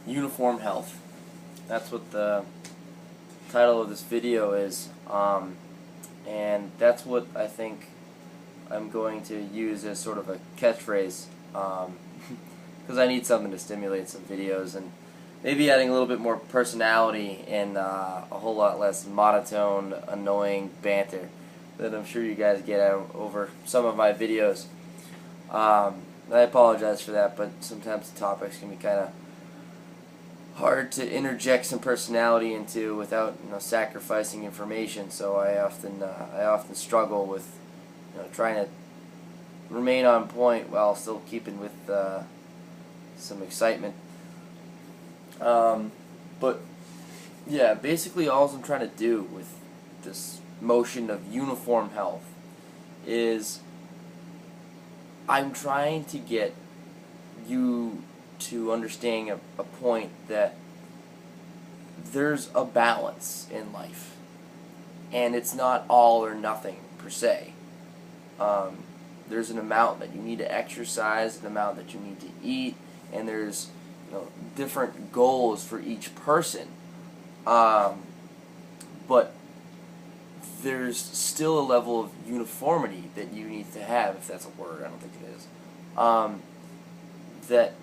Uniform health. That's what the title of this video is, and that's what I think I'm going to use as sort of a catchphrase, because I need something to stimulate some videos and maybe adding a little bit more personality and a whole lot less monotone, annoying banter that I'm sure you guys get over some of my videos. I apologize for that, but sometimes the topics can be kind of hard to interject some personality into without sacrificing information. So I often struggle with trying to remain on point while still keeping with some excitement. But yeah, basically all I'm trying to do with this motion of uniform health is I'm trying to get you to understanding a point that there's a balance in life, and it's not all or nothing per se. There's an amount that you need to exercise, an amount that you need to eat, and there's different goals for each person. But there's still a level of uniformity that you need to have, if that's a word. I don't think it is. That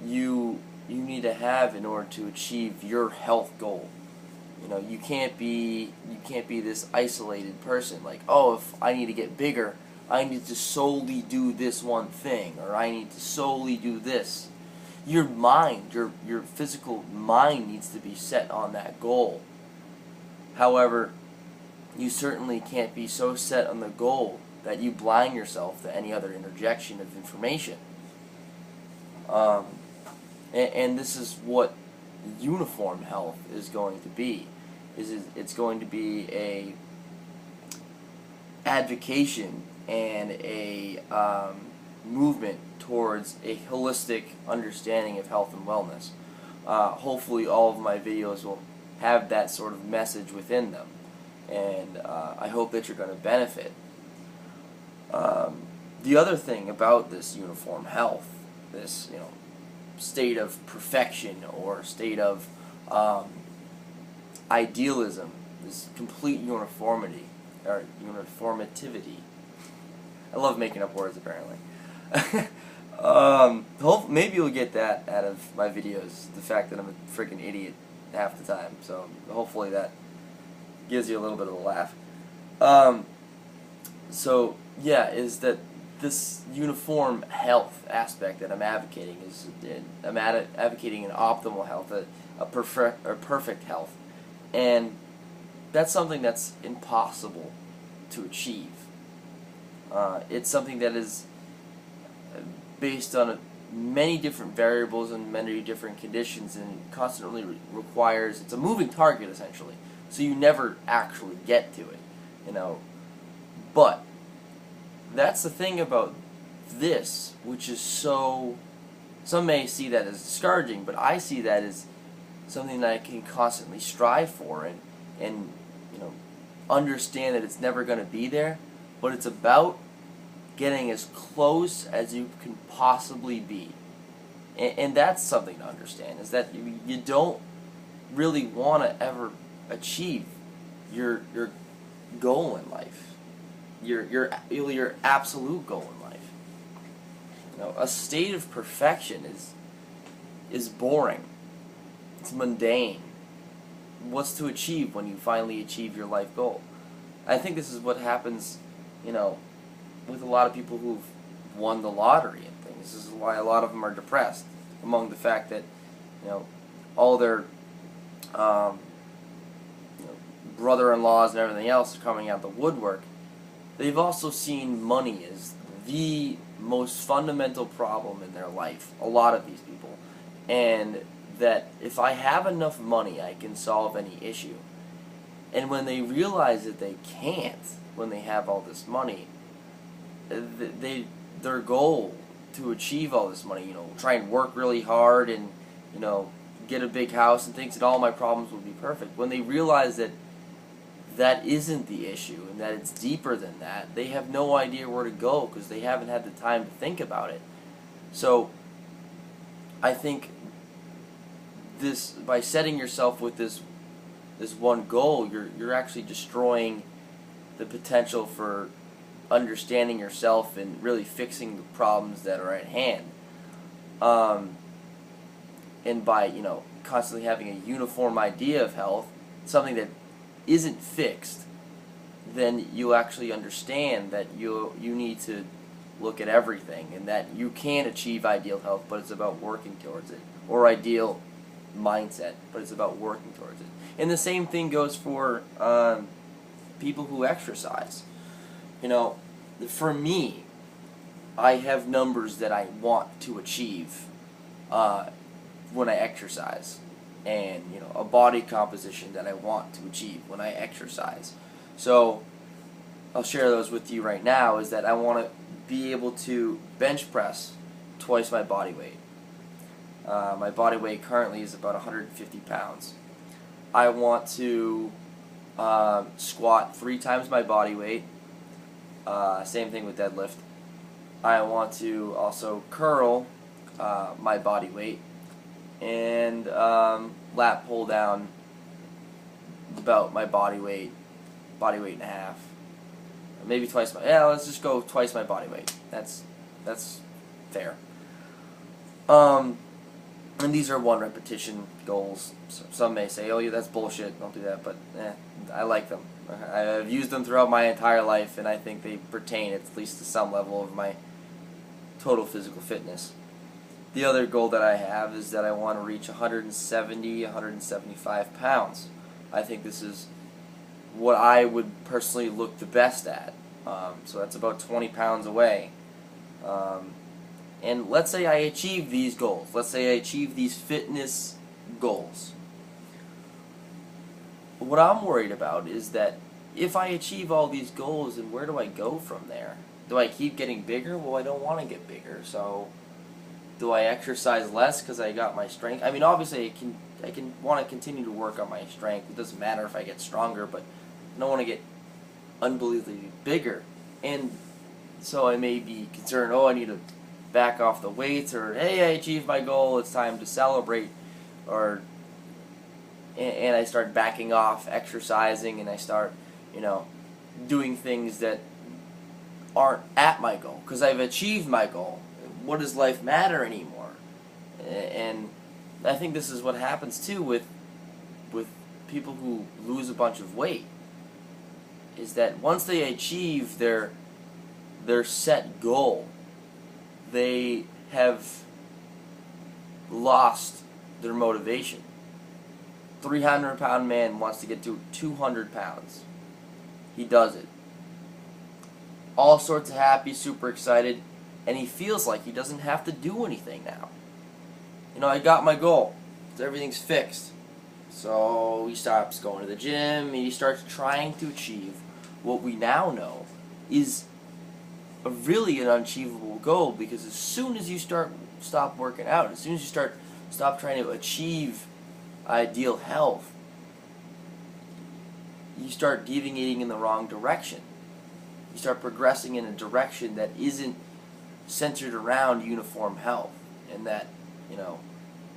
you need to have in order to achieve your health goal. You can't be this isolated person. Like, oh, if I need to get bigger, I need to solely do this one thing, or I need to solely do this. Your mind, your physical mind needs to be set on that goal. However, you certainly can't be so set on the goal that you blind yourself to any other interjection of information. And this is what uniform health is going to be. It's going to be a advocation and a movement towards a holistic understanding of health and wellness. Hopefully all of my videos will have that sort of message within them, and I hope that you're going to benefit. The other thing about this uniform health, this state of perfection or state of idealism, this complete uniformity or uniformativity. I love making up words, apparently. Maybe you'll get that out of my videos, the fact that I'm a freaking idiot half the time. So hopefully that gives you a little bit of a laugh. So yeah, is that this uniform health aspect that I'm advocating is I'm advocating an optimal health, a perfect health, and that's something that's impossible to achieve. It's something that is based on many different variables and many different conditions, and constantly requires, it's a moving target essentially, so you never actually get to it, but that's the thing about this, which is so, some may see that as discouraging, but I see that as something that I can constantly strive for and understand that it's never going to be there, but it's about getting as close as you can possibly be. And that's something to understand, is that you don't really want to ever achieve your goal in life, your absolute goal in life. A state of perfection is boring. It's mundane. What's to achieve when you finally achieve your life goal? I think this is what happens, with a lot of people who've won the lottery and things. This is why a lot of them are depressed, among the fact that, all their brother-in-laws and everything else are coming out the woodwork. They've also seen money as the most fundamental problem in their life, a lot of these people, and that if I have enough money, I can solve any issue. And when they realize that they can't, when they have all this money, their goal to achieve all this money, try and work really hard and, get a big house and thinks that all my problems will be perfect. When they realize that that isn't the issue and that it's deeper than that, they have no idea where to go because they haven't had the time to think about it. So I think this by setting yourself with this one goal, you're actually destroying the potential for understanding yourself and really fixing the problems that are at hand. And by, constantly having a uniform idea of health, something that isn't fixed, then you'll actually understand that you need to look at everything, and that you can achieve ideal health, but it's about working towards it, or ideal mindset, but it's about working towards it. And the same thing goes for people who exercise. For me, I have numbers that I want to achieve when I exercise, and a body composition that I want to achieve when I exercise. So I'll share those with you right now. Is that I want to be able to bench press twice my body weight. My body weight currently is about 150 pounds. I want to squat 3 times my body weight. Same thing with deadlift. I want to also curl my body weight, and lat pull down about my body weight and a half. Maybe twice my, let's just go twice my body weight. That's fair. And these are 1 repetition goals. So some may say, oh yeah, that's bullshit, don't do that, but I like them. I've used them throughout my entire life, and I think they pertain at least to some level of my total physical fitness. The other goal that I have is that I want to reach 170, 175 pounds. I think this is what I would personally look the best at. So that's about 20 pounds away. And let's say I achieve these goals. Let's say I achieve these fitness goals. What I'm worried about is that if I achieve all these goals, then where do I go from there? Do I keep getting bigger? Well, I don't want to get bigger, so do I exercise less because I got my strength? I mean, obviously I can want to continue to work on my strength. It doesn't matter if I get stronger, but I don't want to get unbelievably bigger. And so I may be concerned, I need to back off the weights, or hey, I achieved my goal, it's time to celebrate, and I start backing off exercising, and I start, doing things that aren't at my goal because I've achieved my goal. What does life matter anymore? And I think this is what happens too with people who lose a bunch of weight, is that once they achieve their set goal, they have lost their motivation. 300-pound man wants to get to 200 pounds. He does it. All sorts of happy, super excited, and he feels like he doesn't have to do anything now. I got my goal. So everything's fixed. So he stops going to the gym, and he starts trying to achieve what we now know is really an unachievable goal, because as soon as you stop working out, as soon as you stop trying to achieve ideal health, you start deviating in the wrong direction. You start progressing in a direction that isn't centered around uniform health, and that,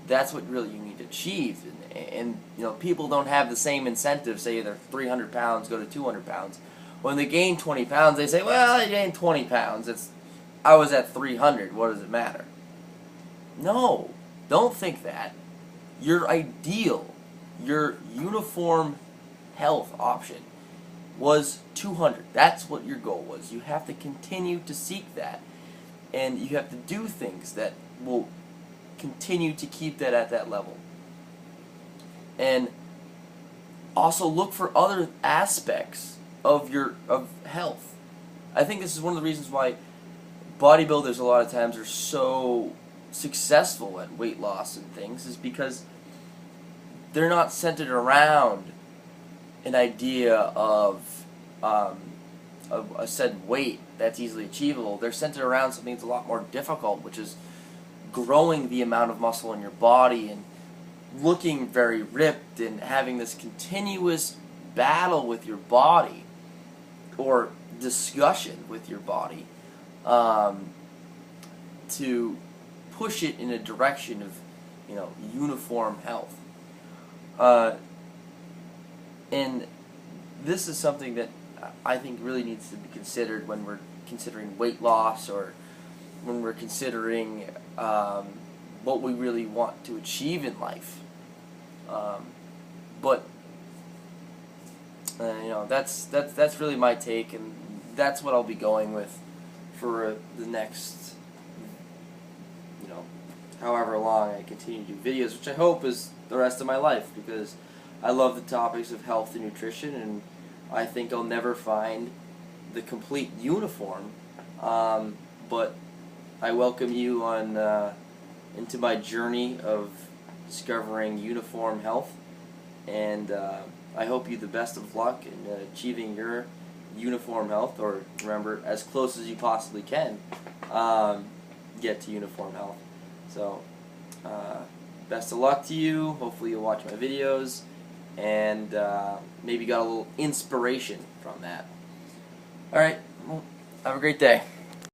that's what really you need to achieve. And people don't have the same incentive. Say they're 300 pounds, go to 200 pounds. When they gain 20 pounds, they say, well, I gained 20 pounds. I was at 300. What does it matter? No, don't think that. Your ideal, your uniform health option was 200. That's what your goal was. You have to continue to seek that. And you have to do things that will continue to keep that at that level. And also look for other aspects of health. I think this is one of the reasons why bodybuilders a lot of times are so successful at weight loss and things, is because they're not centered around an idea of a said weight that's easily achievable. They're centered around something that's a lot more difficult, which is growing the amount of muscle in your body and looking very ripped and having this continuous battle with your body, or discussion with your body, to push it in a direction of uniform health. And this is something that I think really needs to be considered when we're considering weight loss, or when we're considering what we really want to achieve in life. But that's really my take, and that's what I'll be going with for the next, however long I continue to do videos, which I hope is the rest of my life, because I love the topics of health and nutrition, and I think I'll never find the complete uniform. But I welcome you on into my journey of discovering uniform health, and I hope you the best of luck in achieving your uniform health, or remember, as close as you possibly can get to uniform health. So best of luck to you. Hopefully you'll watch my videos and maybe got a little inspiration from that. Alright, well, have a great day.